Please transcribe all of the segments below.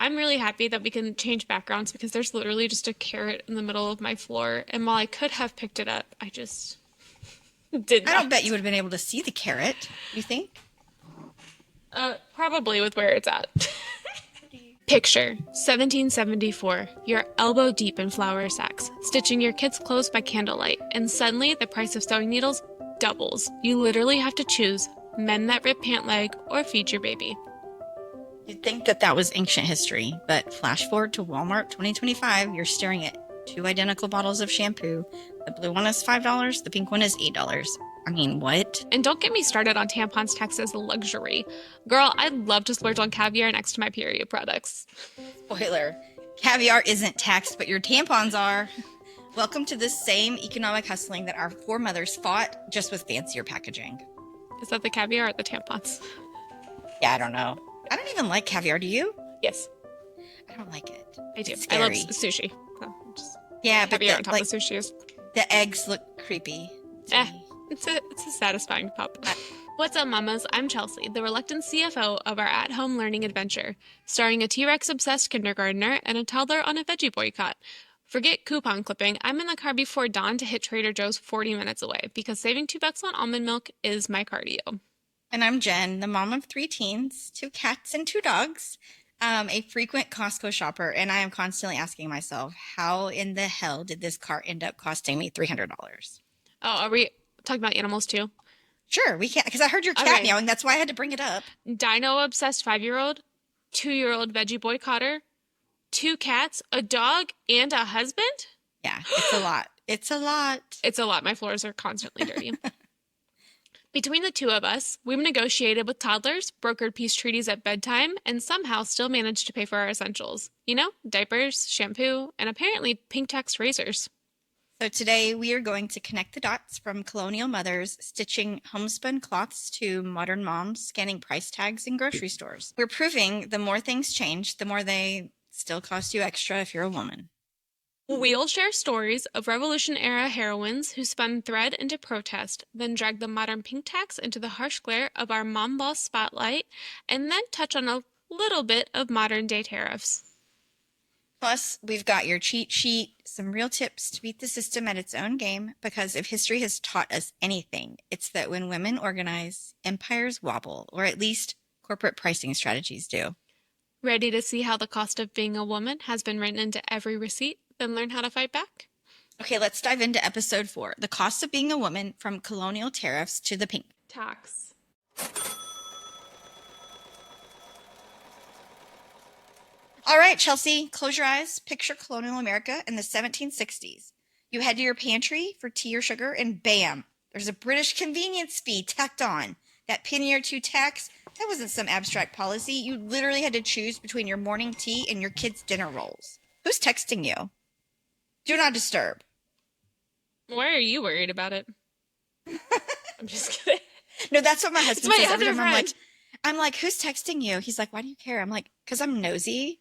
I'm really happy that we can change backgrounds because there's literally just a carrot in the middle of my floor. And while I could have picked it up, I just did I don't bet you not. would have been able to see the carrot. You think? Probably with where it's at. Picture 1774. You're elbow deep in flour sacks, stitching your kids' clothes by candlelight, and suddenly the price of sewing needles doubles. You literally have to choose mend that ripped pant leg or feed your baby. You'd think that that was ancient history, but flash forward to Walmart 2025, you're staring at two identical bottles of shampoo. The blue one is $5, the pink one is $8. I mean, what? And don't get me started on tampons taxed as a luxury. Girl, I'd love to splurge on caviar next to my period products. Spoiler. Caviar isn't taxed, but your tampons are. Welcome to the same economic hustling that our foremothers fought, just with fancier packaging. Is that the caviar or the tampons? Yeah, I don't know. I don't even like caviar. Do you? Yes, I don't like it. I do. It's I love scary. sushi. Oh, just Yeah, but caviar on top like of sushi is the eggs look creepy to eh. me. It's a satisfying pop. What's up, mamas? I'm Chelsey, the reluctant CFO of our at-home learning adventure, starring a T-Rex obsessed kindergartner and a toddler on a veggie boycott. Forget coupon clipping. I'm in the car before dawn to hit Trader Joe's 40 minutes away because saving $2 on almond milk is my cardio. And I'm Jen, the mom of three teens, two cats, and two dogs, a frequent Costco shopper, and I am constantly asking myself, how in the hell did this cart end up costing me $300? Oh, are we talking about animals too? Sure, we can't, because I heard your cat Okay. meowing. That's why I had to bring it up. Dino obsessed 5-year-old, 2-year-old veggie boycotter, 2 cats, a dog, and a husband? Yeah, it's a lot. It's a lot. It's a lot. My floors are constantly dirty. Between the two of us, we've negotiated with toddlers, brokered peace treaties at bedtime, and somehow still managed to pay for our essentials. You know, diapers, shampoo, and apparently pink text razors. So today we are going to connect the dots from colonial mothers stitching homespun cloths to modern moms scanning price tags in grocery stores. We're proving the more things change, the more they still cost you extra if you're a woman. We'll share stories of Revolution-era heroines who spun thread into protest, then drag the modern pink tax into the harsh glare of our mom boss spotlight, and then touch on a little bit of modern-day tariffs. Plus, we've got your cheat sheet, some real tips to beat the system at its own game, because if history has taught us anything, it's that when women organize, empires wobble, or at least corporate pricing strategies do. Ready to see how the cost of being a woman has been written into every receipt, then learn how to fight back? Okay, let's dive into episode 4, the cost of being a woman from colonial tariffs to the pink Tax. All right, Chelsey, close your eyes. Picture colonial America in the 1760s. You head to your pantry for tea or sugar, and bam, there's a British convenience fee tacked on. That penny or two tax, that wasn't some abstract policy. You literally had to choose between your morning tea and your kids' dinner rolls. Who's texting you? Do not disturb. Why are you worried about it? I'm just kidding. No, that's what my husband my says every other time. friend. I'm like, who's texting you? He's like, why do you care? I'm like, because I'm nosy.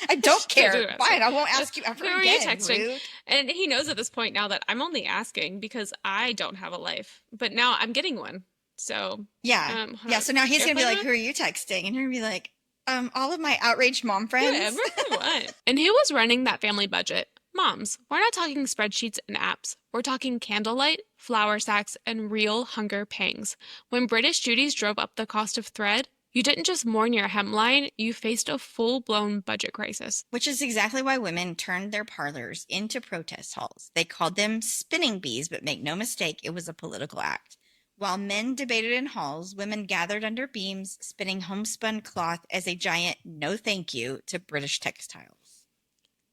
I don't care. Fine, I won't ask you ever Who are again. you texting? Rude. And he knows at this point now that I'm only asking because I don't have a life. But now I'm getting one. So Yeah. hold Yeah. on. So now he's going to be like, Airplane who are you texting? And you're going to be like, all of my outraged mom mode? friends. Whatever you want. And who was running that family budget? Moms. We're not talking spreadsheets and apps. We're talking candlelight, flour sacks, and real hunger pangs. When British duties drove up the cost of thread, you didn't just mourn your hemline, you faced a full-blown budget crisis. Which is exactly why women turned their parlors into protest halls. They called them spinning bees, but make no mistake, it was a political act. While men debated in halls, women gathered under beams, spinning homespun cloth as a giant no thank you to British textiles.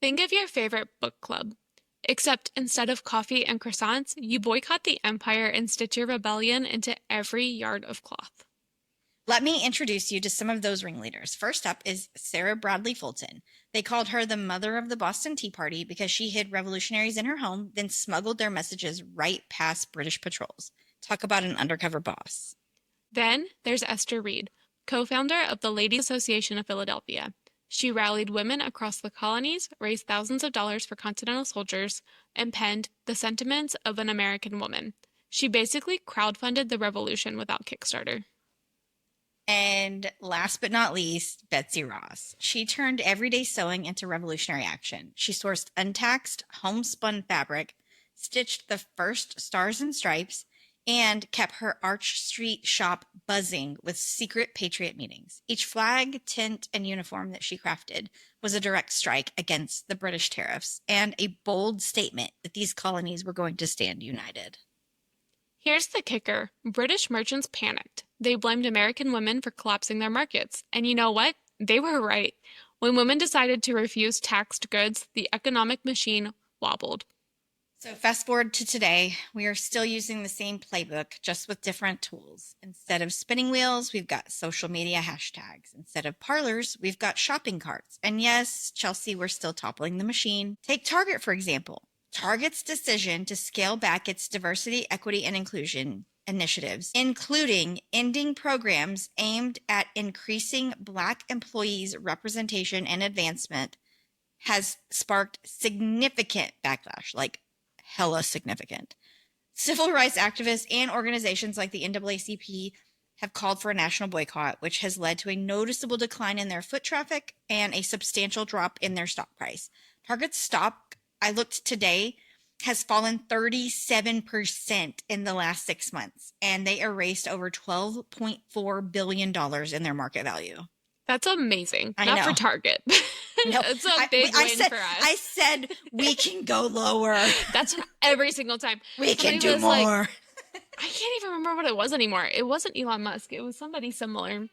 Think of your favorite book club. Except instead of coffee and croissants, you boycott the empire and stitch your rebellion into every yard of cloth. Let me introduce you to some of those ringleaders. First up is Sarah Bradley Fulton. They called her the mother of the Boston Tea Party because she hid revolutionaries in her home, then smuggled their messages right past British patrols. Talk about an undercover boss. Then there's Esther Reed, co-founder of the Ladies Association of Philadelphia. She rallied women across the colonies, raised thousands of dollars for Continental soldiers, and penned The Sentiments of an American Woman. She basically crowdfunded the revolution without Kickstarter. And last but not least, Betsy Ross. She turned everyday sewing into revolutionary action. She sourced untaxed homespun fabric, stitched the first stars and stripes, and kept her Arch Street shop buzzing with secret patriot meetings. Each flag, tint, and uniform that she crafted was a direct strike against the British tariffs and a bold statement that these colonies were going to stand united. Here's the kicker. British merchants panicked. They blamed American women for collapsing their markets. And you know what? They were right. When women decided to refuse taxed goods, the economic machine wobbled. So fast forward to today, we are still using the same playbook, just with different tools. Instead of spinning wheels, we've got social media hashtags. Instead of parlors, we've got shopping carts. And yes, Chelsey, we're still toppling the machine. Take Target, for example. Target's decision to scale back its diversity, equity, and inclusion initiatives, including ending programs aimed at increasing Black employees' representation and advancement, has sparked significant backlash, like hella significant. Civil rights activists and organizations like the NAACP have called for a national boycott, which has led to a noticeable decline in their foot traffic and a substantial drop in their stock price. Target's stock, I looked today, has fallen 37% in the last 6 months, and they erased over $12.4 billion in their market value. That's amazing. I Not know. for Target. No, It's a big win for us. I said we can go lower. That's every single time. We can do was like- more. I can't even remember what it was anymore. It wasn't Elon Musk. It was somebody similar.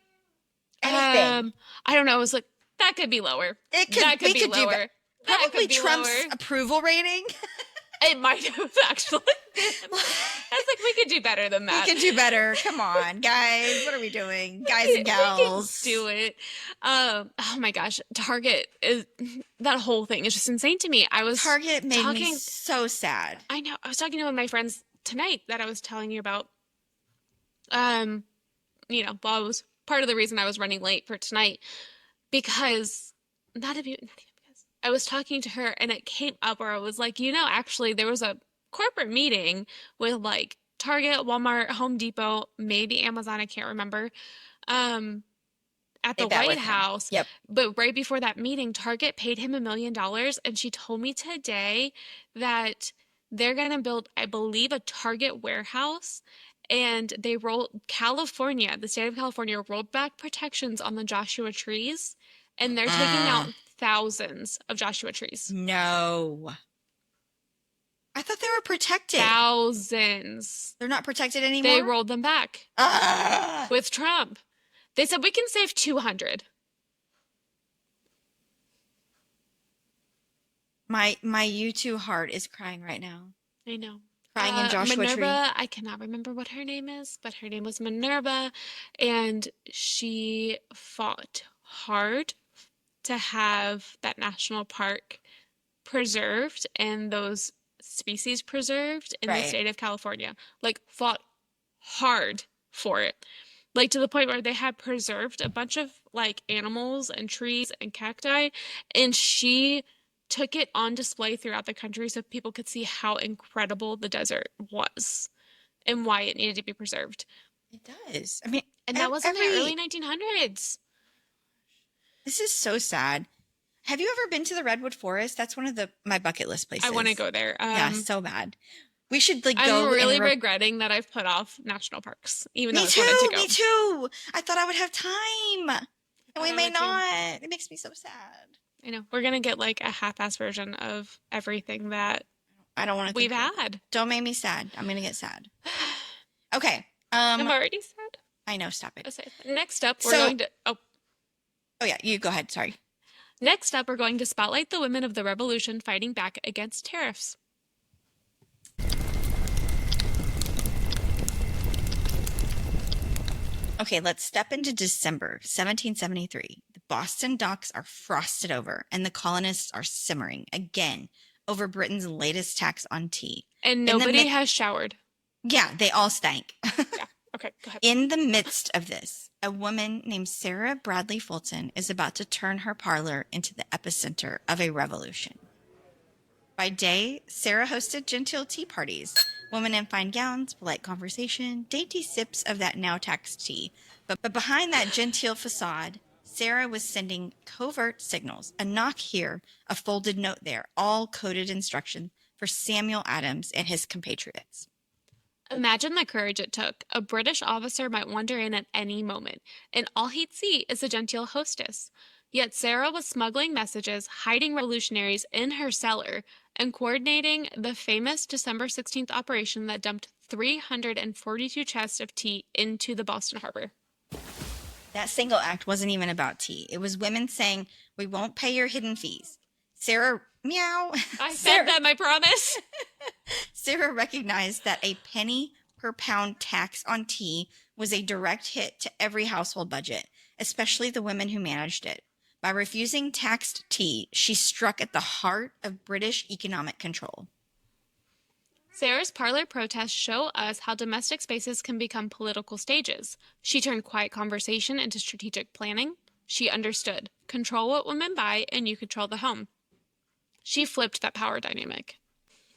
Anything. I don't know. It was like, that could be lower. It could, That could we be could do lower. that. That Probably could be Trump's lower. approval rating. It might have actually. I was like, we could do better than that. We can do better. Come on, guys. What are we doing? Guys and gals. We can do it. Oh my gosh. Target is, that whole thing is just insane to me. Target made me so sad. I know. I was talking to one of my friends tonight that I was telling you about. Well, it was part of the reason I was running late for tonight because not even because I was talking to her and it came up where I was like, actually there was a corporate meeting with like Target, Walmart, Home Depot, maybe Amazon, I can't remember, at the White House. Yep. But right before that meeting, Target paid him $1 million. And she told me today that they're going to build, I believe, a Target warehouse. And the state of California rolled back protections on the Joshua trees. And they're taking out thousands of Joshua trees. No. I thought they were protected. Thousands. They're not protected anymore? They rolled them back with Trump. They said we can save 200. My U2 heart is crying right now. I know. Crying in Joshua Minerva, Tree. I cannot remember what her name is, but her name was Minerva, and she fought hard to have that national park preserved and those species preserved in the state of California. Like, fought hard for it. Like, to the point where they had preserved a bunch of, like, animals and trees and cacti, and she took it on display throughout the country so people could see how incredible the desert was and why it needed to be preserved. It does. I mean, and that was in the early 1900s. This is so sad. Have you ever been to the Redwood Forest? That's one of my bucket list places. I want to go there. Yeah, so bad. We should go. I'm really regretting that I've put off national parks, even though I wanted to go. Me too. I thought I would have time, and we may not. It makes me so sad. I know. We're gonna get like a half-ass version of everything that I don't want to. We've had. Don't make me sad. I'm gonna get sad. Okay. I'm already sad. I know. Stop it. Okay. Next up, we're going to. Oh yeah. You go ahead. Sorry. Next up, we're going to spotlight the women of the revolution fighting back against tariffs. Okay, let's step into December 1773. The Boston docks are frosted over, and the colonists are simmering again over Britain's latest tax on tea. And nobody has showered. Yeah, they all stank. Yeah. Okay, go ahead. In the midst of this, a woman named Sarah Bradley Fulton is about to turn her parlor into the epicenter of a revolution. By day, Sarah hosted genteel tea parties, women in fine gowns, polite conversation, dainty sips of that now taxed tea. But behind that genteel facade, Sarah was sending covert signals, a knock here, a folded note there, all coded instruction for Samuel Adams and his compatriots. Imagine the courage it took. A British officer might wander in at any moment, and all he'd see is a genteel hostess. Yet Sarah was smuggling messages, hiding revolutionaries in her cellar, and coordinating the famous December 16th operation that dumped 342 chests of tea into the Boston Harbor. That single act wasn't even about tea. It was women saying, "We won't pay your hidden fees." Sarah, meow. I said them, I promise. Sarah recognized that a penny per pound tax on tea was a direct hit to every household budget, especially the women who managed it. By refusing taxed tea, she struck at the heart of British economic control. Sarah's parlor protests show us how domestic spaces can become political stages. She turned quiet conversation into strategic planning. She understood. Control what women buy, and you control the home. She flipped that power dynamic.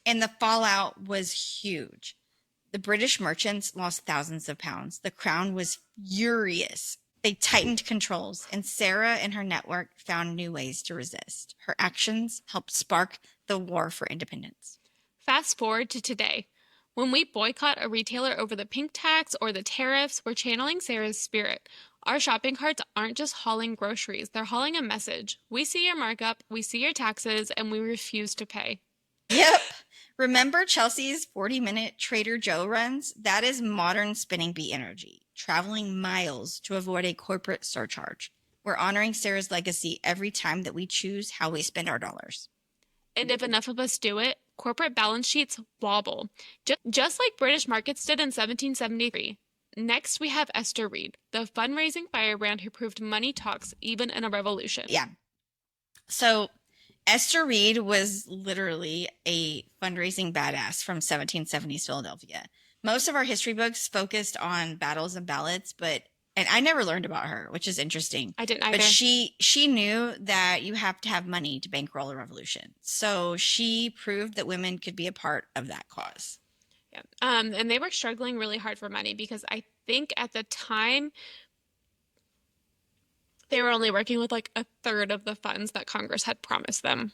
And the fallout was huge. The British merchants lost thousands of pounds. The crown was furious. They tightened controls, and Sarah and her network found new ways to resist. Her actions helped spark the war for independence. Fast forward to today. When we boycott a retailer over the pink tax or the tariffs, we're channeling Sarah's spirit. Our shopping carts aren't just hauling groceries, they're hauling a message. We see your markup, we see your taxes, and we refuse to pay. Yep. Remember Chelsey's 40-minute Trader Joe runs? That is modern spinning bee energy, traveling miles to avoid a corporate surcharge. We're honoring Sarah's legacy every time that we choose how we spend our dollars. And if enough of us do it, corporate balance sheets wobble, just like British markets did in 1773. Next, we have Esther Reed, the fundraising firebrand who proved money talks even in a revolution. Yeah. So Esther Reed was literally a fundraising badass from 1770s Philadelphia. Most of our history books focused on battles and ballots, and I never learned about her, which is interesting. I didn't either. But she knew that you have to have money to bankroll a revolution. So she proved that women could be a part of that cause. Yeah. And they were struggling really hard for money because I think at the time they were only working with like a third of the funds that Congress had promised them.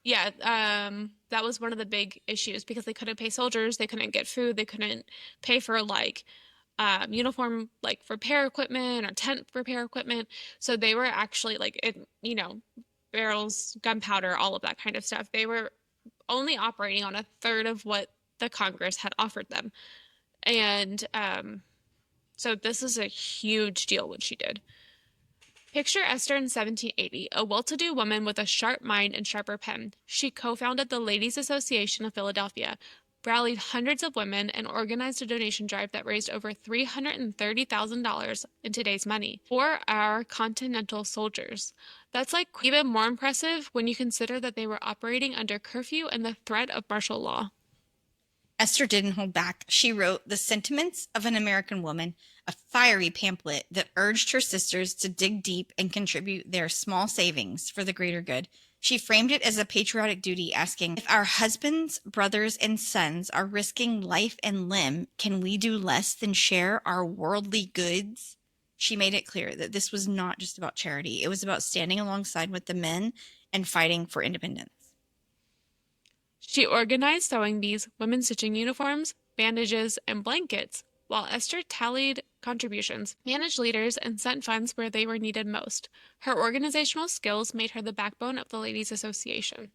Yeah, that was one of the big issues because they couldn't pay soldiers, they couldn't get food, they couldn't pay for like uniform like repair equipment or tent repair equipment. So they were actually like barrels, gunpowder, all of that kind of stuff. They were only operating on a third of what the Congress had offered them. And so this is a huge deal what she did. Picture Esther in 1780, a well-to-do woman with a sharp mind and sharper pen. She co-founded the Ladies' Association of Philadelphia, rallied hundreds of women, and organized a donation drive that raised over $330,000 in today's money for our Continental soldiers. That's like even more impressive when you consider that they were operating under curfew and the threat of martial law. Esther didn't hold back. She wrote The Sentiments of an American Woman, a fiery pamphlet that urged her sisters to dig deep and contribute their small savings for the greater good. She framed it as a patriotic duty, asking, if our husbands, brothers, and sons are risking life and limb, can we do less than share our worldly goods? She made it clear that this was not just about charity. It was about standing alongside with the men and fighting for independence. She organized sewing bees, women stitching uniforms, bandages, and blankets, while Esther tallied contributions, managed leaders, and sent funds where they were needed most. Her organizational skills made her the backbone of the Ladies' Association.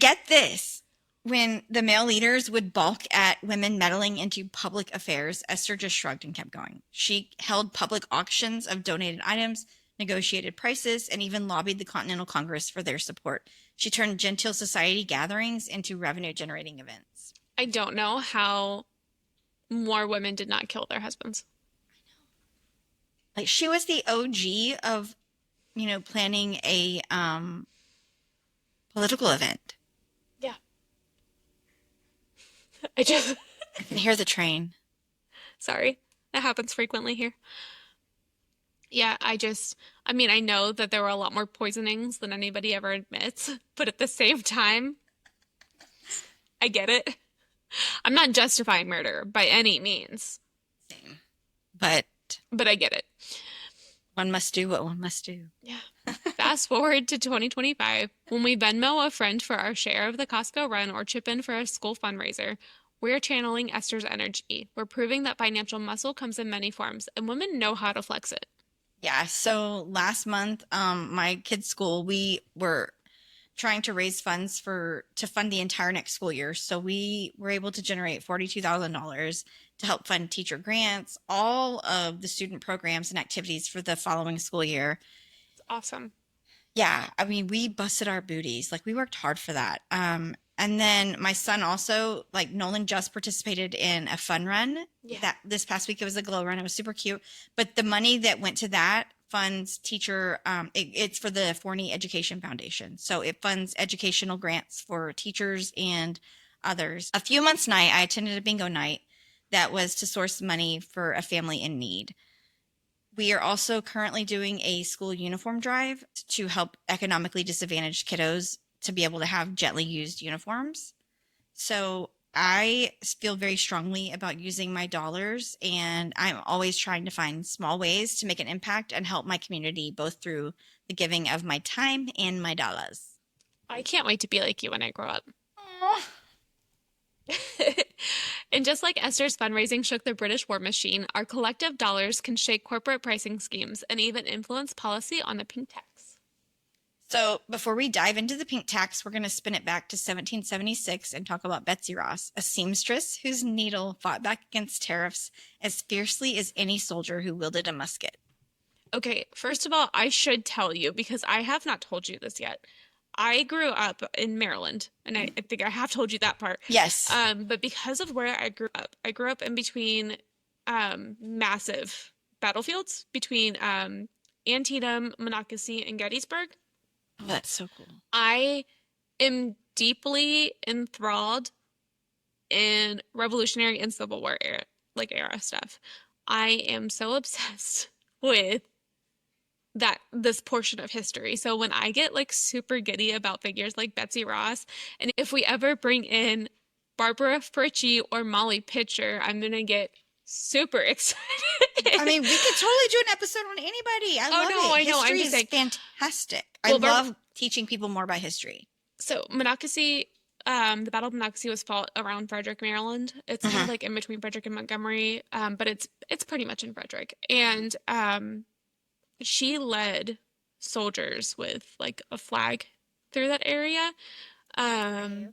Get this. When the male leaders would balk at women meddling into public affairs, Esther just shrugged and kept going. She held public auctions of donated items, negotiated prices, and even lobbied the Continental Congress for their support. She turned genteel society gatherings into revenue-generating events. I don't know how more women did not kill their husbands. Like, she was the OG of, planning a political event. Yeah. I can hear the train. Sorry. That happens frequently here. Yeah, I know that there were a lot more poisonings than anybody ever admits, but at the same time, I get it. I'm not justifying murder by any means. Same. But it. But I get it. One must do what one must do. Yeah. Fast forward to 2025, when we Venmo a friend for our share of the Costco run or chip in for a school fundraiser, we're channeling Esther's energy. We're proving that financial muscle comes in many forms, and women know how to flex it. Yeah, so last month, my kids' school, we were trying to raise funds to fund the entire next school year. So we were able to generate $42,000 to help fund teacher grants, all of the student programs and activities for the following school year. It's awesome. Yeah, I mean, we busted our booties. Like, we worked hard for that. And then my son also, like, Nolan just participated in a fun run. Yeah. That this past week, it was a glow run. It was super cute. But the money that went to that funds teacher, it's for the Forney Education Foundation. So it funds educational grants for teachers and others. A few months night, I attended a bingo night that was to source money for a family in need. We are also currently doing a school uniform drive to help economically disadvantaged kiddos to be able to have gently used uniforms. So I feel very strongly about using my dollars, and I'm always trying to find small ways to make an impact and help my community, both through the giving of my time and my dollars. I can't wait to be like you when I grow up. Aww. And just like Esther's fundraising shook the British war machine, our collective dollars can shake corporate pricing schemes and even influence policy on the pink tax. So before we dive into the pink tax, we're going to spin it back to 1776 and talk about Betsy Ross, a seamstress whose needle fought back against tariffs as fiercely as any soldier who wielded a musket. Okay, first of all, I should tell you, because I have not told you this yet. I grew up in Maryland, and I think I have told you that part. Yes. But because of where I grew up in between massive battlefields between Antietam, Monocacy, and Gettysburg. Oh, that's so cool. I am deeply enthralled in Revolutionary and Civil War era stuff. I am so obsessed with this portion of history. So when I get like super giddy about figures like Betsy Ross, and if we ever bring in Barbara Fritchie or Molly Pitcher, I'm gonna get super excited. I mean, we could totally do an episode on anybody. I love it. I know. History is fantastic. I love teaching people more about history. So Monocacy, the Battle of Monocacy was fought around Frederick, Maryland. It's kind of like in between Frederick and Montgomery, but it's pretty much in Frederick. And she led soldiers with like a flag through that area. And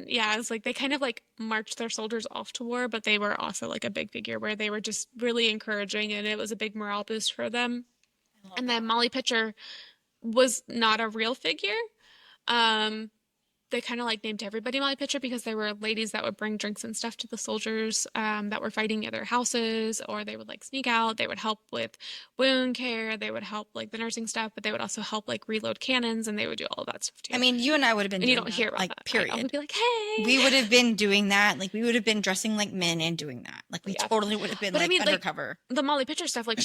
yeah, it's like they kind of like marched their soldiers off to war, but they were also like a big figure where they were just really encouraging, and it was a big morale boost for them. And then Molly Pitcher was not a real figure. They kind of like named everybody Molly Pitcher because there were ladies that would bring drinks and stuff to the soldiers that were fighting at their houses, or they would like sneak out. They would help with wound care. They would help like the nursing stuff, but they would also help like reload cannons, and they would do all of that stuff too. I mean, you and I would have been and doing you don't that, hear about like, that. period. I would be like, hey. We would have been doing that. Like, we would have been dressing like men and doing that. Like, we totally would have been undercover. Like, the Molly Pitcher stuff, like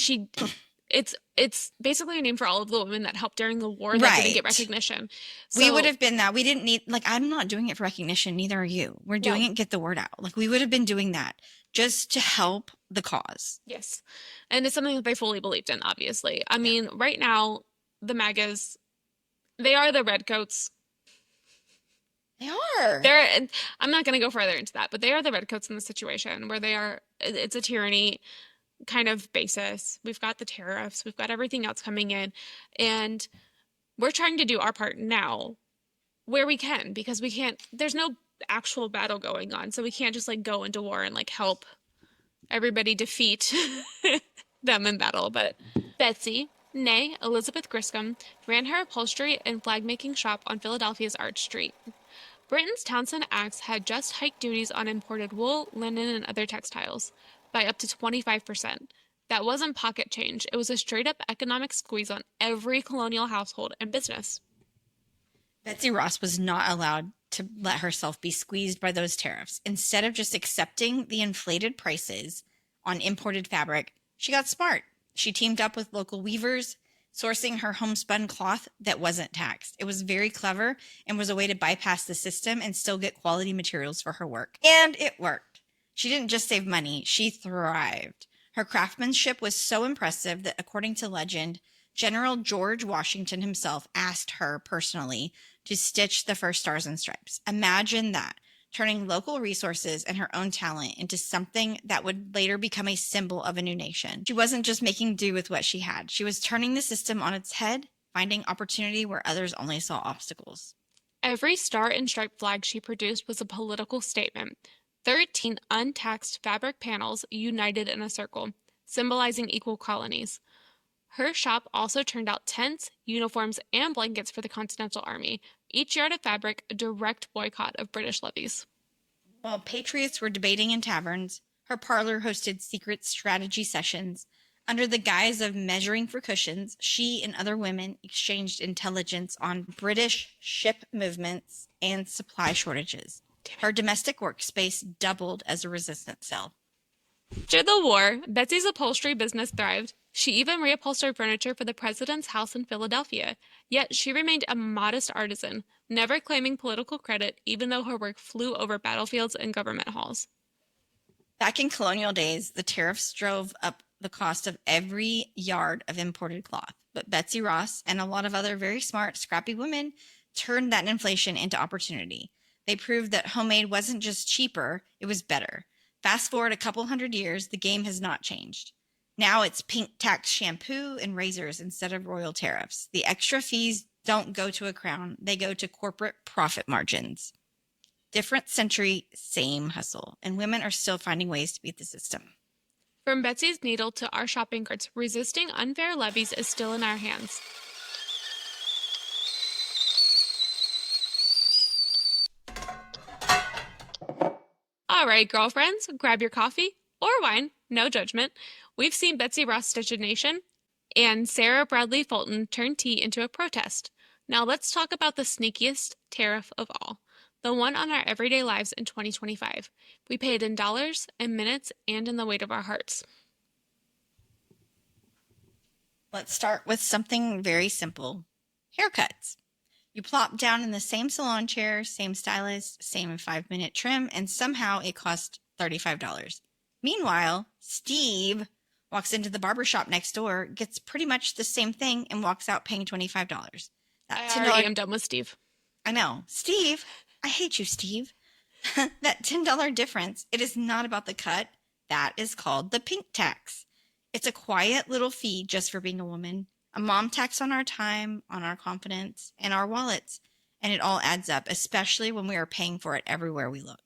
it's basically a name for all of the women that helped during the war that didn't get recognition. So, we would have been that. We didn't need, like, I'm not doing it for recognition. Neither are you. We're doing it to get the word out. Like, we would have been doing that just to help the cause. Yes. And it's something that they fully believed in, obviously. I mean, right now, the MAGAs, they are the redcoats. They are. I'm not going to go further into that, but they are the redcoats in the situation where it's a tyranny kind of basis. We've got the tariffs, we've got everything else coming in, and we're trying to do our part now where we can, because there's no actual battle going on, so we can't just like go into war and like help everybody defeat them in battle. But Betsy, née Elizabeth Griscom, ran her upholstery and flag making shop on Philadelphia's Arch Street. Britain's Townshend Acts had just hiked duties on imported wool, linen, and other textiles by up to 25%. That wasn't pocket change. It was a straight-up economic squeeze on every colonial household and business. Betsy Ross was not allowed to let herself be squeezed by those tariffs. Instead of just accepting the inflated prices on imported fabric, she got smart. She teamed up with local weavers, sourcing her homespun cloth that wasn't taxed. It was very clever and was a way to bypass the system and still get quality materials for her work. And it worked. She didn't just save money, she thrived. Her craftsmanship was so impressive that, according to legend, General George Washington himself asked her personally to stitch the first Stars and Stripes. Imagine that, turning local resources and her own talent into something that would later become a symbol of a new nation. She wasn't just making do with what she had. She was turning the system on its head, finding opportunity where others only saw obstacles. Every star and stripe flag she produced was a political statement. 13 untaxed fabric panels united in a circle, symbolizing equal colonies. Her shop also turned out tents, uniforms, and blankets for the Continental Army, each yard of fabric a direct boycott of British levies. While patriots were debating in taverns, her parlor hosted secret strategy sessions. Under the guise of measuring for cushions, she and other women exchanged intelligence on British ship movements and supply shortages. Her domestic workspace doubled as a resistance cell. After the war, Betsy's upholstery business thrived. She even reupholstered furniture for the president's house in Philadelphia. Yet she remained a modest artisan, never claiming political credit, even though her work flew over battlefields and government halls. Back in colonial days, the tariffs drove up the cost of every yard of imported cloth. But Betsy Ross and a lot of other very smart, scrappy women turned that inflation into opportunity. They proved that homemade wasn't just cheaper, it was better. Fast forward a couple hundred years, the game has not changed. Now it's pink tax shampoo and razors instead of royal tariffs. The extra fees don't go to a crown, they go to corporate profit margins. Different century, same hustle, and women are still finding ways to beat the system. From Betsy's needle to our shopping carts, resisting unfair levies is still in our hands. All right, girlfriends, grab your coffee or wine, no judgment. We've seen Betsy Ross stitch a nation and Sarah Bradley Fulton turn tea into a protest. Now let's talk about the sneakiest tariff of all, the one on our everyday lives in 2025. We pay it in dollars, in minutes, and in the weight of our hearts. Let's start with something very simple. Haircuts. You plop down in the same salon chair, same stylist, same 5-minute trim, and somehow it costs $35. Meanwhile, Steve walks into the barbershop next door, gets pretty much the same thing, and walks out paying $25. I already am done with Steve. I know. Steve, I hate you, Steve. That $10 difference, it is not about the cut. That is called the pink tax. It's a quiet little fee just for being a woman. A mom tax on our time, on our confidence, and our wallets. And it all adds up, especially when we are paying for it everywhere we look.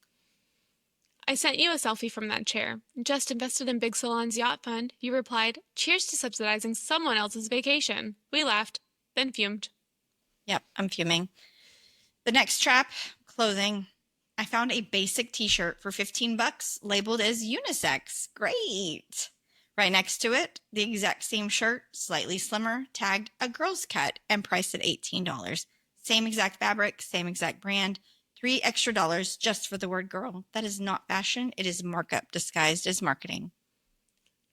I sent you a selfie from that chair. Just invested in Big Salon's yacht fund. You replied, cheers to subsidizing someone else's vacation. We laughed, then fumed. Yep, I'm fuming. The next trap, clothing. I found a basic t-shirt for $15 labeled as unisex. Great. Right next to it, the exact same shirt, slightly slimmer, tagged a girl's cut and priced at $18. Same exact fabric, same exact brand, $3 extra just for the word girl. That is not fashion. It is markup disguised as marketing.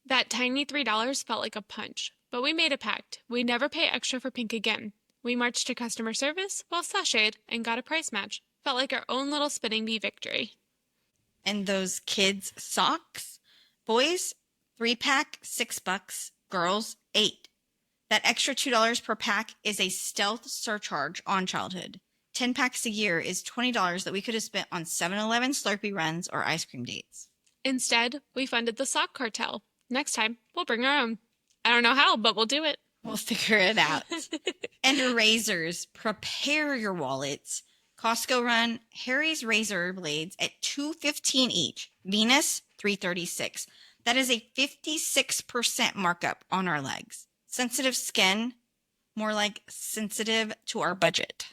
That tiny $3 felt like a punch, but we made a pact. We'd never pay extra for pink again. We marched to customer service, well sashayed, and got a price match. Felt like our own little spinning bee victory. And those kids' socks? Boys, 3-pack, $6. Girls, $8. That extra $2 per pack is a stealth surcharge on childhood. 10 packs a year is $20 that we could have spent on 7-Eleven Slurpee runs or ice cream dates. Instead, we funded the sock cartel. Next time, we'll bring our own. I don't know how, but we'll do it. We'll figure it out. And razors, prepare your wallets. Costco run Harry's razor blades at $2.15 each. Venus, $3.36. That is a 56% markup on our legs. Sensitive skin, more like sensitive to our budget.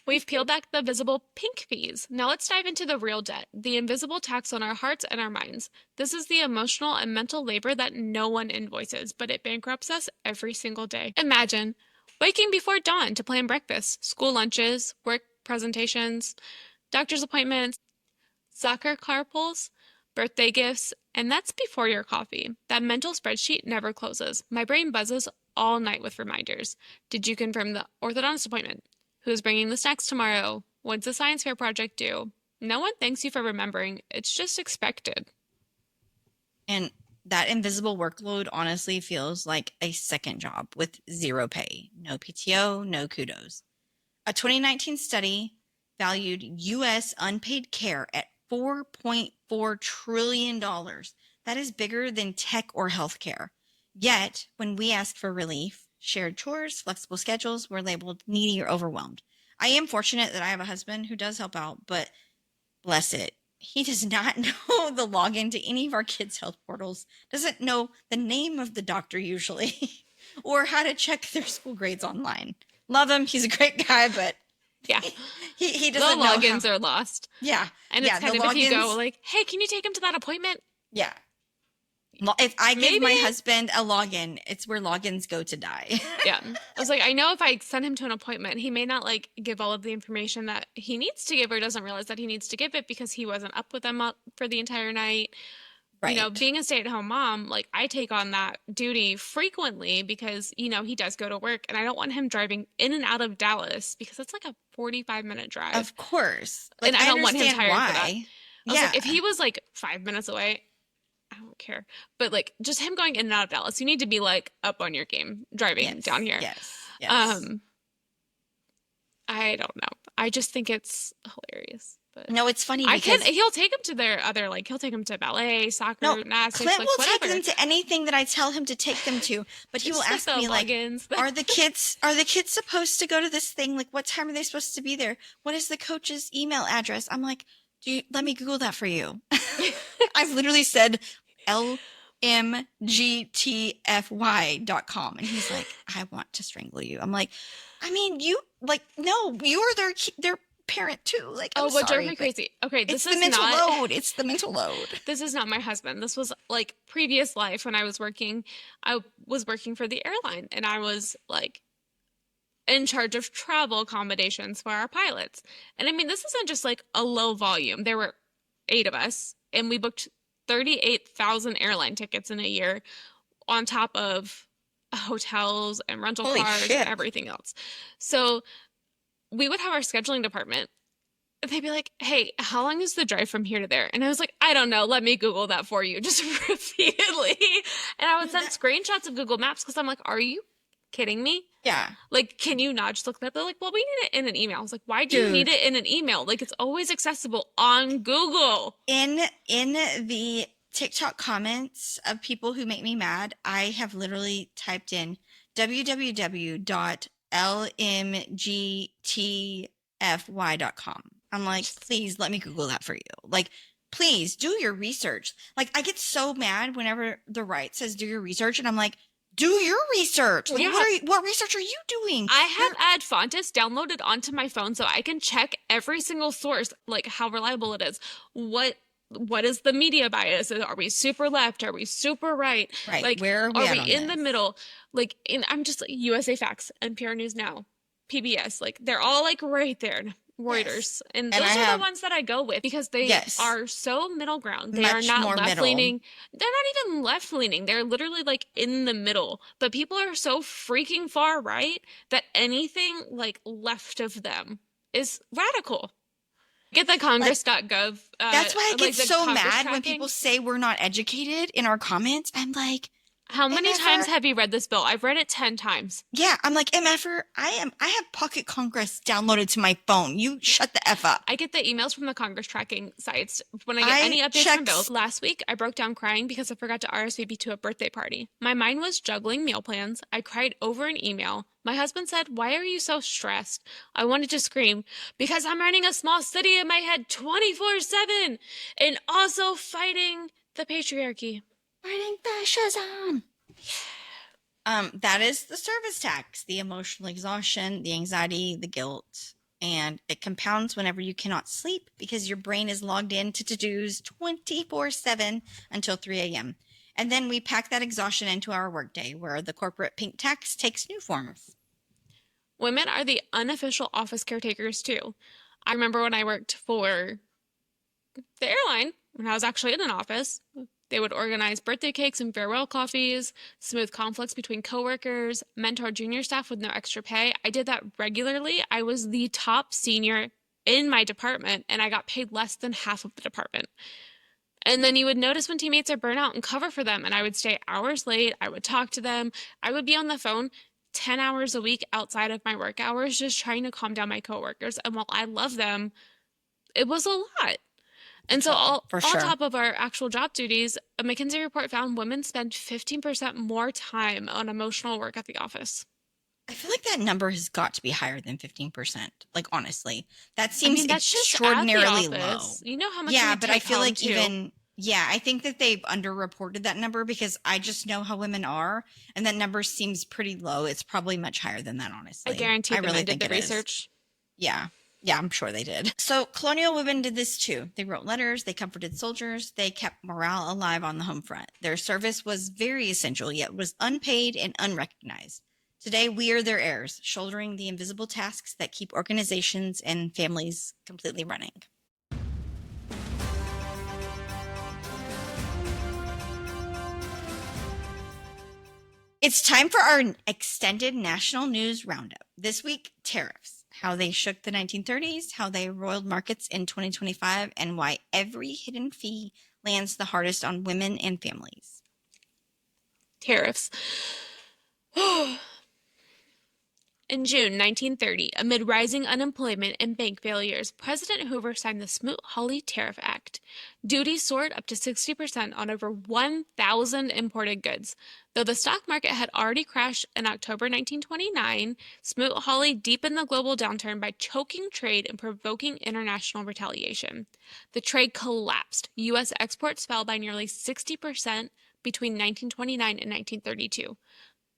We've peeled back the visible pink fees. Now let's dive into the real debt, the invisible tax on our hearts and our minds. This is the emotional and mental labor that no one invoices, but it bankrupts us every single day. Imagine waking before dawn to plan breakfast, school lunches, work presentations, doctor's appointments, soccer carpools, birthday gifts, and that's before your coffee. That mental spreadsheet never closes. My brain buzzes all night with reminders. Did you confirm the orthodontist appointment? Who's bringing the snacks tomorrow? When's the science fair project due? No one thanks you for remembering. It's just expected. And That invisible workload honestly feels like a second job with zero pay, no PTO, no kudos. A 2019 study valued U.S. unpaid care at $4.4 trillion. That is bigger than tech or healthcare. Yet, when we ask for relief, shared chores, flexible schedules, we're labeled needy or overwhelmed. I am fortunate that I have a husband who does help out, but bless it, he does not know the login to any of our kids' health portals, doesn't know the name of the doctor usually, or how to check their school grades online. Love him. He's a great guy, but Yeah. he doesn't The know logins how. are lost. Yeah. And Yeah, it's kind the of if you go logins. like, hey, can you take him to that appointment? Yeah. If I give my Maybe- husband a login, it's where logins go to die. Yeah. I was like, I know if I send him to an appointment, he may not like give all of the information that he needs to give or doesn't realize that he needs to give it because he wasn't up with them for the entire night. Right. You know, being a stay-at-home mom, like I take on that duty frequently because, you know, he does go to work and I don't want him driving in and out of Dallas because it's like a 45-minute drive. Of course. And I don't want him understand tired for that. why. I was like, if he was like 5 minutes away, I don't care. But like just him going in and out of Dallas, you need to be like up on your game driving down here. Yes. I don't know. I just think it's hilarious. But no, it's funny because he'll take him to their other, like he'll take him to ballet, soccer, gymnastics, Clint like will whatever. take them to anything that I tell him to take them to, but he will ask me like, logins. are the kids supposed to go to this thing? Like, what time are they supposed to be there? What is the coach's email address? I'm like, let me Google that for you. I've literally said lmgtfy.com. And he's like, I want to strangle you. I'm like, I mean, you like, no, you are their parent too. Like, I'm what sorry, drove me crazy? Okay, this it's is the mental not load. It's the mental load. This is not my husband. This was like previous life when I was working. I was working for the airline and I was like in charge of travel accommodations for our pilots. And I mean, this isn't just like a low volume. There were 8 of us and we booked 38,000 airline tickets in a year on top of hotels and rental cars and everything else. So we would have our scheduling department. They'd be like, hey, how long is the drive from here to there? And I was like, I don't know. Let me Google that for you just repeatedly. And I would send screenshots of Google Maps because I'm like, are you kidding me? Yeah. Like, can you not just look that? They're like, well, we need it in an email. I was like, why do you need it in an email? Like, it's always accessible on Google. In the TikTok comments of people who make me mad, I have literally typed in www.lmgtfy.com. I'm like, please let me Google that for you. Like, please do your research. Like, I get so mad whenever the right says do your research, and I'm like, do your research. Like, what research are you doing? I have Ad Fontes downloaded onto my phone so I can check every single source, like how reliable it is. What is the media bias? Are we super left? Are we super right? Right. Like, where are we in the middle? Like, I'm just like USA Facts, NPR News Now, PBS. Like, they're all like right there. Reuters. Yes. And those are the ones that I go with because they are so middle ground. They are not left leaning. They're not even left leaning. They're literally like in the middle. But people are so freaking far right that anything like left of them is radical. Get the Congress.gov. That's why I get so mad when people say we're not educated in our comments. I'm like, how many times have you read this bill? I've read it 10 times. Yeah, I'm like, MFer, I have Pocket Congress downloaded to my phone. You shut the F up. I get the emails from the Congress tracking sites when I get any updates from bills. Last week, I broke down crying because I forgot to RSVP to a birthday party. My mind was juggling meal plans. I cried over an email. My husband said, why are you so stressed? I wanted to scream because I'm running a small city in my head 24/7 and also fighting the patriarchy. Fighting fascism. That is the service tax, the emotional exhaustion, the anxiety, the guilt, and it compounds whenever you cannot sleep because your brain is logged in to to-dos 24/7 until 3 a.m. And then we pack that exhaustion into our workday where the corporate pink tax takes new forms. Women are the unofficial office caretakers too. I remember when I worked for the airline, when I was actually in an office, they would organize birthday cakes and farewell coffees, smooth conflicts between coworkers, mentor junior staff with no extra pay. I did that regularly. I was the top senior in my department, and I got paid less than half of the department. And then you would notice when teammates are burnt out and cover for them. And I would stay hours late. I would talk to them. I would be on the phone 10 hours a week outside of my work hours, just trying to calm down my coworkers. And while I love them, it was a lot. And so on top of our actual job duties, a McKinsey report found women spend 15% more time on emotional work at the office. I feel like that number has got to be higher than 15%. Like, honestly, that seems extraordinarily low. You know how much? Yeah, but I feel like I think that they've underreported that number because I just know how women are, and that number seems pretty low. It's probably much higher than that, honestly. I guarantee them did the research. Yeah. Yeah, I'm sure they did. So colonial women did this too. They wrote letters, they comforted soldiers, they kept morale alive on the home front. Their service was very essential, yet was unpaid and unrecognized. Today, we are their heirs, shouldering the invisible tasks that keep organizations and families completely running. It's time for our extended national news roundup. This week, tariffs. How they shook the 1930s, how they roiled markets in 2025, and why every hidden fee lands the hardest on women and families. Tariffs. In June 1930, amid rising unemployment and bank failures, President Hoover signed the Smoot-Hawley Tariff Act. Duties soared up to 60% on over 1,000 imported goods. Though the stock market had already crashed in October 1929, Smoot-Hawley deepened the global downturn by choking trade and provoking international retaliation. The trade collapsed. U.S. exports fell by nearly 60% between 1929 and 1932.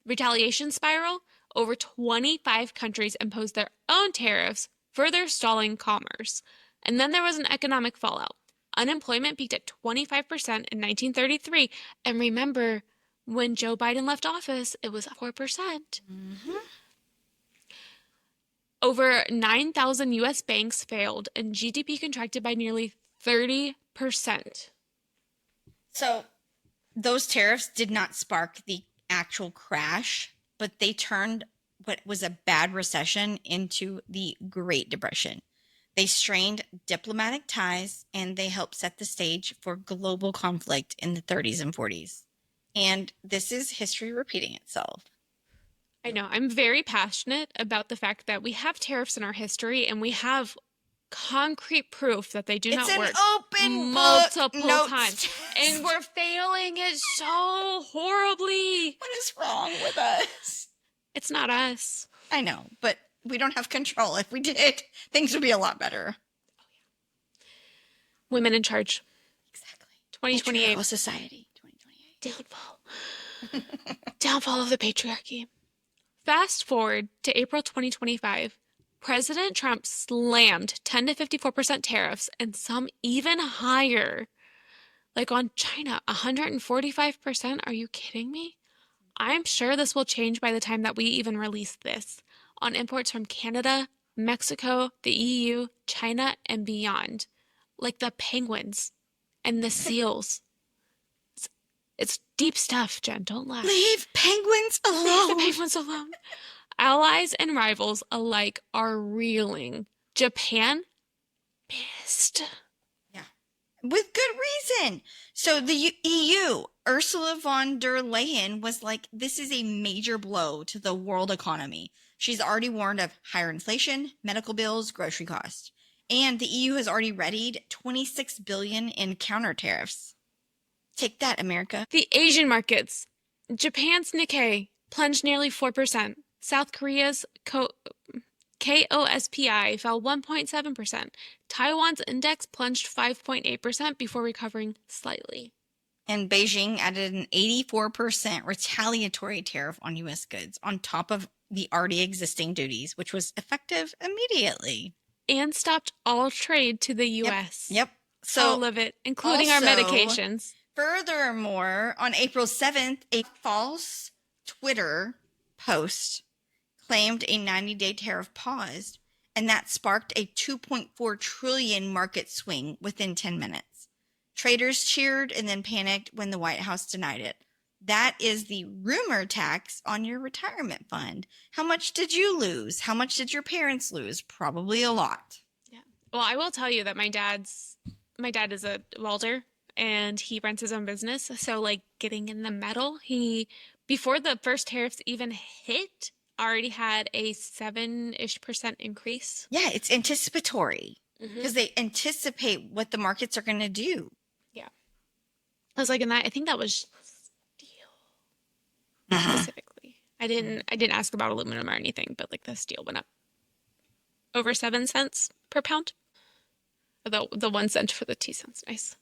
Retaliation spiral? Over 25 countries imposed their own tariffs, further stalling commerce. And then there was an economic fallout. Unemployment peaked at 25% in 1933. And remember, when Joe Biden left office, it was 4%. Mm-hmm. Over 9,000 U.S. banks failed, and GDP contracted by nearly 30%. So those tariffs did not spark the actual crash, but they turned what was a bad recession into the Great Depression. They strained diplomatic ties, and they helped set the stage for global conflict in the 30s and 40s. And this is history repeating itself. I know. I'm very passionate about the fact that we have tariffs in our history, and we have concrete proof that they do not work multiple times. And we're failing it so horribly. What is wrong with us? It's not us. I know, but we don't have control. If we did, things would be a lot better. Oh, yeah. Women in charge. Exactly. 2028. Society. 2028. Downfall. Downfall of the patriarchy. Fast forward to April 2025. President Trump slammed 10 to 54% tariffs and some even higher. Like on China, 145%? Are you kidding me? I'm sure this will change by the time that we even release this. On imports from Canada, Mexico, the EU, China, and beyond. Like the penguins and the seals. It's deep stuff, Jen. Don't laugh. Leave penguins alone. Leave the penguins alone. Allies and rivals alike are reeling. Japan, pissed. Yeah. With good reason. So the EU, Ursula von der Leyen was like, this is a major blow to the world economy. She's already warned of higher inflation, medical bills, grocery costs. And the EU has already readied $26 billion in counter tariffs. Take that, America. The Asian markets. Japan's Nikkei plunged nearly 4%. South Korea's KOSPI fell 1.7%. Taiwan's index plunged 5.8% before recovering slightly. And Beijing added an 84% retaliatory tariff on U.S. goods on top of the already existing duties, which was effective immediately. And stopped all trade to the U.S. Yep. So all of it, including our medications. Furthermore, on April 7th, a false Twitter post claimed a 90-day tariff paused, and that sparked a $2.4 trillion market swing within 10 minutes. Traders cheered and then panicked when the White House denied it. That is the rumor tax on your retirement fund. How much did you lose? How much did your parents lose? Probably a lot. Yeah. Well, I will tell you that my dad is a welder, and he runs his own business. So, like, getting in the metal, before the first tariffs even hit, already had a 7-ish% increase. Yeah, it's anticipatory Mm-hmm. because they anticipate what the markets are going to do. Yeah. I was like, and I think that was steel specifically. I didn't ask about aluminum or anything, but like the steel went up over 7 cents per pound. The 1 cent for the 2 cents. Nice.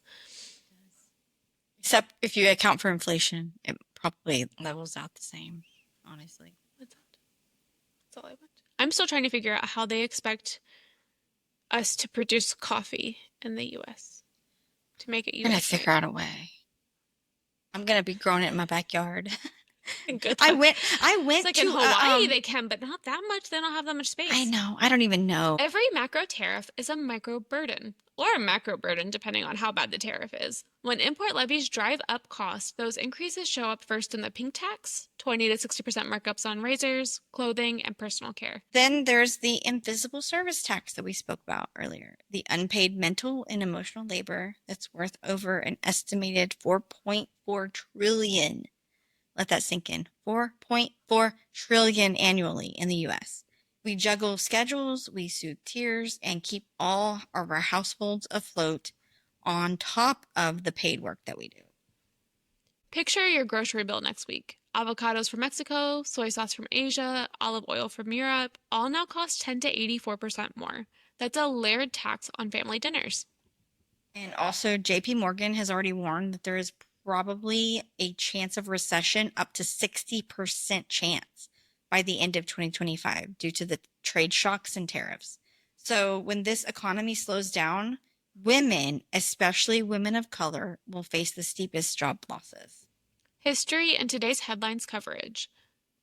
Except if you account for inflation, it probably levels out the same, honestly. What's that? That's all I want. I'm still trying to figure out how they expect us to produce coffee in the U.S. to make it I'm going to USA. figure out a way. I'm going to be growing it in my backyard. Good I luck. went It's like to in Hawaii they can, but not that much. They don't have that much space. I know. I don't even know. Every macro tariff is a micro burden, or a macro burden, depending on how bad the tariff is. When import levies drive up costs, those increases show up first in the pink tax, 20 to 60% markups on razors, clothing, and personal care. Then there's the invisible service tax that we spoke about earlier, the unpaid mental and emotional labor that's worth over an estimated 4.4 trillion. Let that sink in. 4.4 trillion annually in the US. We juggle schedules, we soothe tears, and keep all of our households afloat on top of the paid work that we do. Picture your grocery bill next week. Avocados from Mexico, soy sauce from Asia, olive oil from Europe, all now cost 10 to 84% more. That's a layered tax on family dinners. And also, JP Morgan has already warned that there is probably a chance of recession, up to 60% chance by the end of 2025 due to the trade shocks and tariffs. So when this economy slows down, women, especially women of color, will face the steepest job losses. History and today's headlines coverage.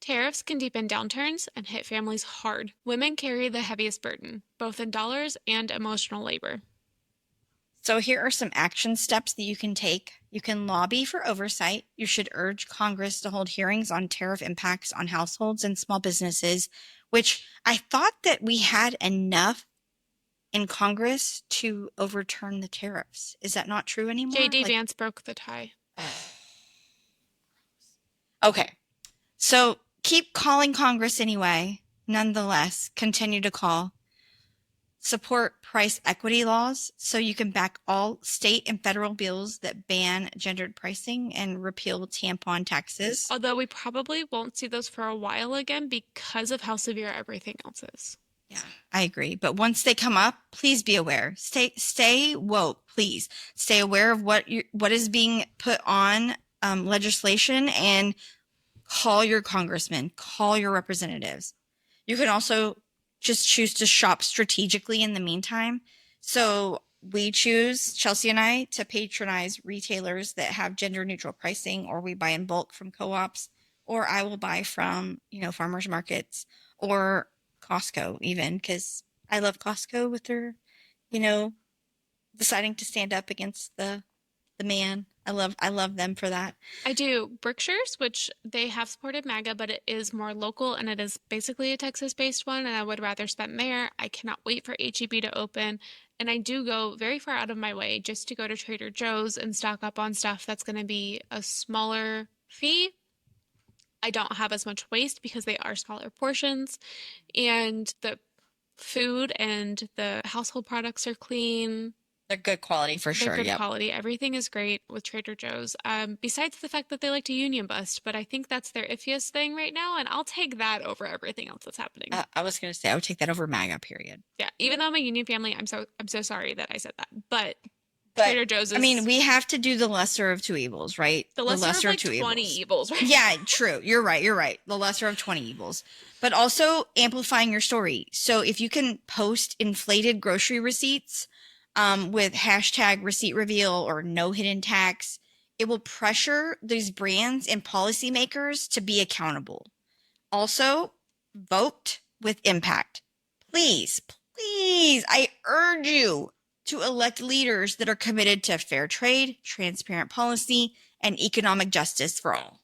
Tariffs can deepen downturns and hit families hard. Women carry the heaviest burden, both in dollars and emotional labor. So here are some action steps that you can take. You can lobby for oversight. You should urge Congress to hold hearings on tariff impacts on households and small businesses, which I thought that we had enough in Congress to overturn the tariffs. Is that not true anymore? J.D. Vance broke the tie. Okay. So keep calling Congress anyway. Nonetheless, continue to call. Support price equity laws so you can back all state and federal bills that ban gendered pricing and repeal tampon taxes. Although we probably won't see those for a while again because of how severe everything else is. Yeah, I agree. But once they come up, please be aware. Stay woke, please. Stay aware of what is being put on legislation, and call your congressman, call your representatives. You can also just choose to shop strategically in the meantime. So we choose, Chelsey and I, to patronize retailers that have gender neutral pricing, or we buy in bulk from co-ops, or I will buy from, farmers markets or Costco even, because I love Costco with their, deciding to stand up against the man. I love them for that. I do. Berkshire's, which they have supported MAGA, but it is more local and it is basically a Texas-based one, and I would rather spend there. I cannot wait for HEB to open, and I do go very far out of my way just to go to Trader Joe's and stock up on stuff that's going to be a smaller fee. I don't have as much waste because they are smaller portions, and the food and the household products are clean. They're good quality for sure. They're good quality. Everything is great with Trader Joe's. Besides the fact that they like to union bust, but I think that's their iffiest thing right now, and I'll take that over everything else that's happening. I was going to say I would take that over MAGA. Period. Yeah, even though I'm a union family, I'm so sorry that I said that. But Trader Joe's is, I mean, we have to do the lesser of two evils, right? The lesser of like 20 evils, right? Yeah, true. You're right. The lesser of 20 evils. But also amplifying your story. So if you can post inflated grocery receipts with hashtag receipt reveal or no hidden tax, it will pressure these brands and policymakers to be accountable. Also, vote with impact. Please, I urge you to elect leaders that are committed to fair trade, transparent policy, and economic justice for all.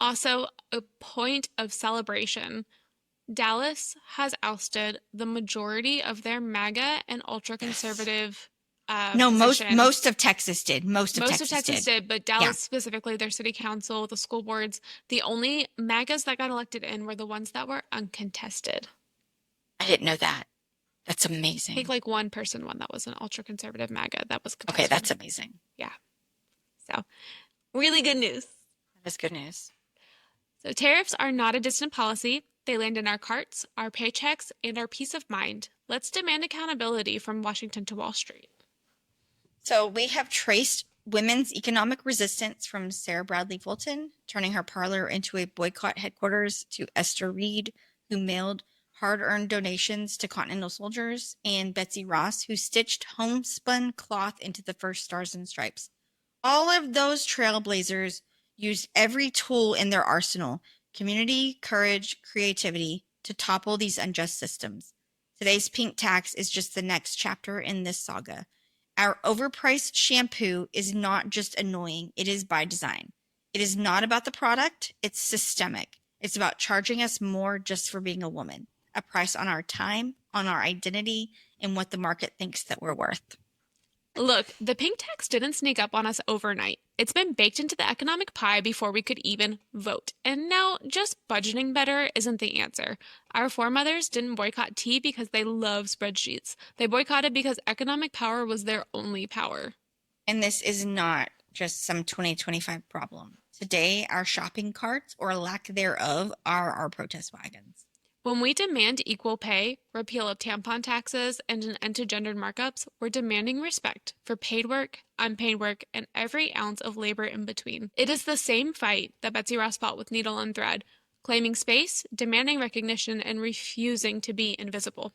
Also, a point of celebration. Dallas has ousted the majority of their MAGA and ultra-conservative No, position. most of Texas did. Most of Texas did, but Dallas specifically, their city council, the school boards, the only MAGAs that got elected in were the ones that were uncontested. I didn't know that. That's amazing. I think like one person won that was an ultra-conservative MAGA that was contested. Okay, that's amazing. Yeah. So, really good news. That is good news. So, tariffs are not a distant policy. They land in our carts, our paychecks, and our peace of mind. Let's demand accountability from Washington to Wall Street. So we have traced women's economic resistance from Sarah Bradley Fulton, turning her parlor into a boycott headquarters, to Esther Reed, who mailed hard-earned donations to Continental soldiers, and Betsy Ross, who stitched homespun cloth into the first Stars and Stripes. All of those trailblazers used every tool in their arsenal, community, courage, creativity, to topple these unjust systems. Today's pink tax is just the next chapter in this saga. Our overpriced shampoo is not just annoying, it is by design. It is not about the product, it's systemic. It's about charging us more just for being a woman, a price on our time, on our identity, and what the market thinks that we're worth. Look, the pink tax didn't sneak up on us overnight. It's been baked into the economic pie before we could even vote. And now, just budgeting better isn't the answer. Our foremothers didn't boycott tea because they love spreadsheets. They boycotted because economic power was their only power. And this is not just some 2025 problem. Today, our shopping carts, or lack thereof, are our protest wagons. When we demand equal pay, repeal of tampon taxes, and an end to gendered markups, we're demanding respect for paid work, unpaid work, and every ounce of labor in between. It is the same fight that Betsy Ross fought with needle and thread, claiming space, demanding recognition, and refusing to be invisible.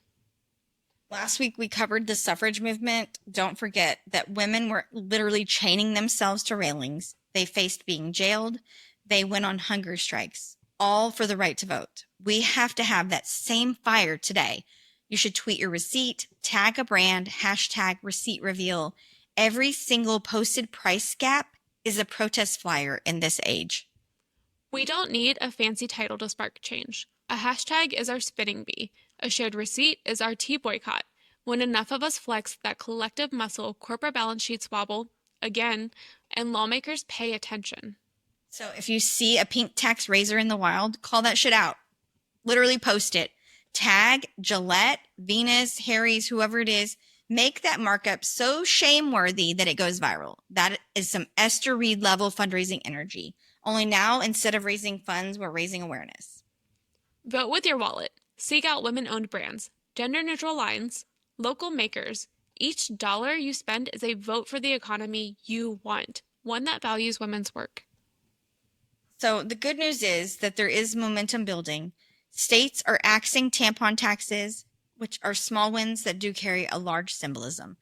Last week, we covered the suffrage movement. Don't forget that women were literally chaining themselves to railings. They faced being jailed. They went on hunger strikes, all for the right to vote. We have to have that same fire today. You should tweet your receipt, tag a brand, hashtag receipt reveal. Every single posted price gap is a protest flyer in this age. We don't need a fancy title to spark change. A hashtag is our spinning bee. A shared receipt is our tea boycott. When enough of us flex that collective muscle, corporate balance sheets wobble, again, and lawmakers pay attention. So if you see a pink tax razor in the wild, call that shit out. Literally post it. Tag Gillette, Venus, Harry's, whoever it is. Make that markup so shame-worthy that it goes viral. That is some Esther Reed level fundraising energy. Only now, instead of raising funds, we're raising awareness. Vote with your wallet. Seek out women-owned brands, gender-neutral lines, local makers. Each dollar you spend is a vote for the economy you want, one that values women's work. So the good news is that there is momentum building. States are axing tampon taxes, which are small wins that do carry a large symbolism.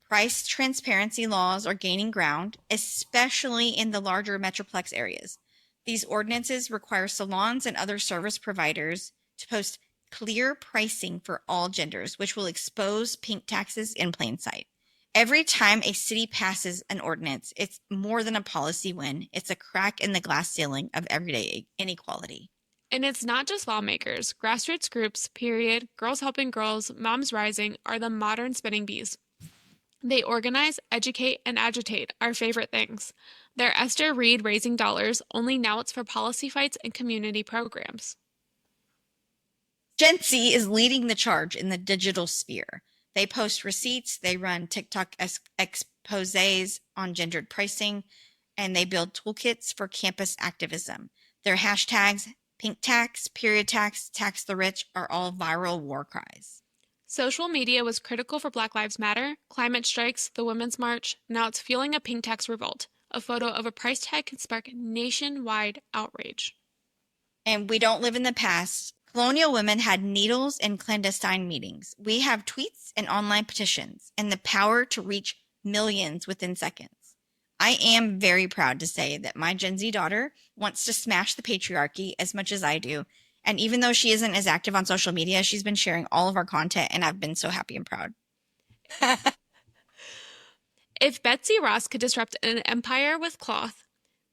Price transparency laws are gaining ground, especially in the larger metroplex areas. These ordinances require salons and other service providers to post clear pricing for all genders, which will expose pink taxes in plain sight. Every time a city passes an ordinance, it's more than a policy win. It's a crack in the glass ceiling of everyday inequality. And it's not just lawmakers. Grassroots groups, period, Girls Helping Girls, Moms Rising are the modern spinning bees. They organize, educate, and agitate, our favorite things. They're Esther Reed raising dollars, only now it's for policy fights and community programs. Chelsey is leading the charge in the digital sphere. They post receipts, they run TikTok exposés on gendered pricing, and they build toolkits for campus activism. Their hashtags, pink tax, period tax, tax the rich, are all viral war cries. Social media was critical for Black Lives Matter, climate strikes, the Women's March. Now it's fueling a pink tax revolt. A photo of a price tag can spark nationwide outrage. And we don't live in the past. Colonial women had needles and clandestine meetings. We have tweets and online petitions and the power to reach millions within seconds. I am very proud to say that my Gen Z daughter wants to smash the patriarchy as much as I do. And even though she isn't as active on social media, she's been sharing all of our content, and I've been so happy and proud. If Betsy Ross could disrupt an empire with cloth,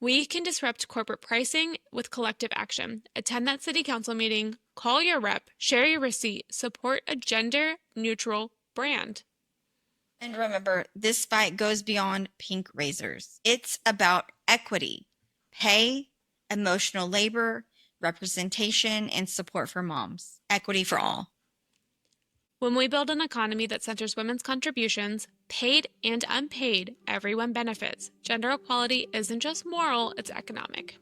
we can disrupt corporate pricing with collective action. Attend that city council meeting, call your rep, share your receipt, support a gender-neutral brand. And remember, this fight goes beyond pink razors. It's about equity, pay, emotional labor, representation, and support for moms. Equity for all. When we build an economy that centers women's contributions, paid and unpaid, everyone benefits. Gender equality isn't just moral, it's economic.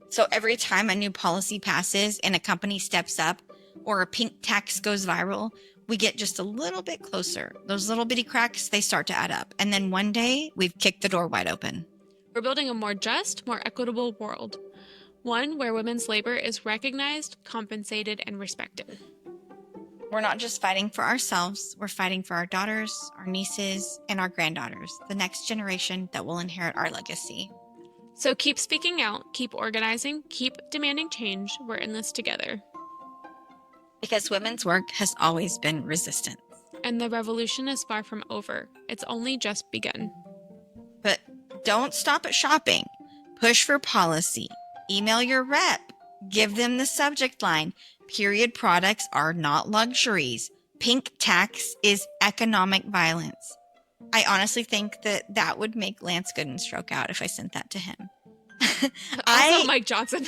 So every time a new policy passes and a company steps up or a pink tax goes viral, we get just a little bit closer. Those little bitty cracks, they start to add up. And then one day, we've kicked the door wide open. We're building a more just, more equitable world. One where women's labor is recognized, compensated, and respected. We're not just fighting for ourselves. We're fighting for our daughters, our nieces, and our granddaughters, the next generation that will inherit our legacy. So keep speaking out, keep organizing, keep demanding change. We're in this together. Because women's work has always been resistance. And the revolution is far from over. It's only just begun. But don't stop at shopping. Push for policy. Email your rep. Give them the subject line. Period products are not luxuries. Pink tax is economic violence. I honestly think that would make Lance Gooden stroke out if I sent that to him. Also Mike Johnson.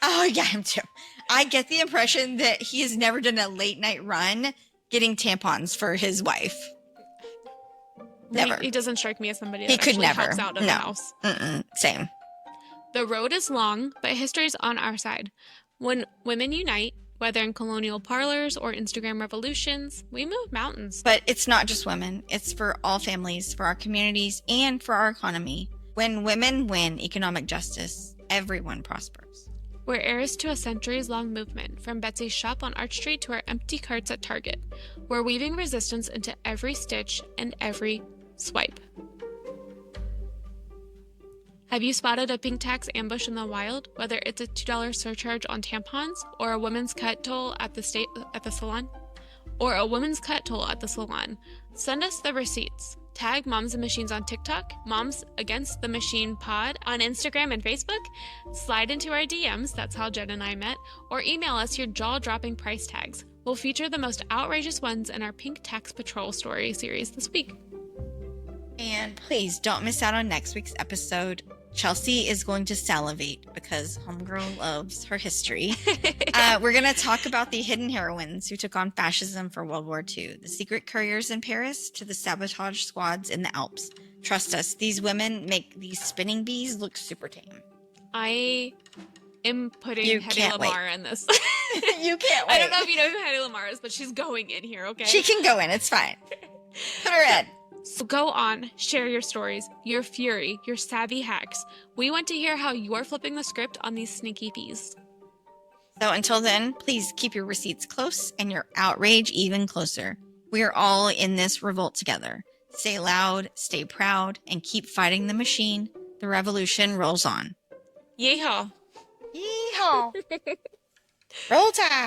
Oh, yeah, him too. I get the impression that he has never done a late night run getting tampons for his wife. Never. He doesn't strike me as somebody that he could actually never. helps out of the house. Same. The road is long, but history's on our side. When women unite, whether in colonial parlors or Instagram revolutions, we move mountains. But it's not just women. It's for all families, for our communities, and for our economy. When women win economic justice, everyone prospers. We're heirs to a centuries-long movement, from Betsy's shop on Arch Street to our empty carts at Target. We're weaving resistance into every stitch and every swipe. Have you spotted a pink tax ambush in the wild, whether it's a $2 surcharge on tampons, or a women's cut toll at the salon? Or a women's cut toll at the salon? Send us the receipts. Tag Moms and Machines on TikTok, Moms Against the Machine Pod on Instagram and Facebook, slide into our DMs, that's how Jen and I met, or email us your jaw-dropping price tags. We'll feature the most outrageous ones in our Pink Tax Patrol story series this week. And please don't miss out on next week's episode. Chelsey is going to salivate because Homegirl loves her history. We're going to talk about the hidden heroines who took on fascism for World War II, the secret couriers in Paris to the sabotage squads in the Alps. Trust us, these women make these spinning bees look super tame. I am putting Hedy Lamarr in this. You can't wait. I don't know if you know who Hedy Lamarr is, but she's going in here, okay? She can go in. It's fine. Put her in. So go on, share your stories, your fury, your savvy hacks. We want to hear how you're flipping the script on these sneaky bees. So until then, please keep your receipts close and your outrage even closer. We are all in this revolt together. Stay loud, stay proud, and keep fighting the machine. The revolution rolls on. Yeehaw. Yeehaw. Roll Tide.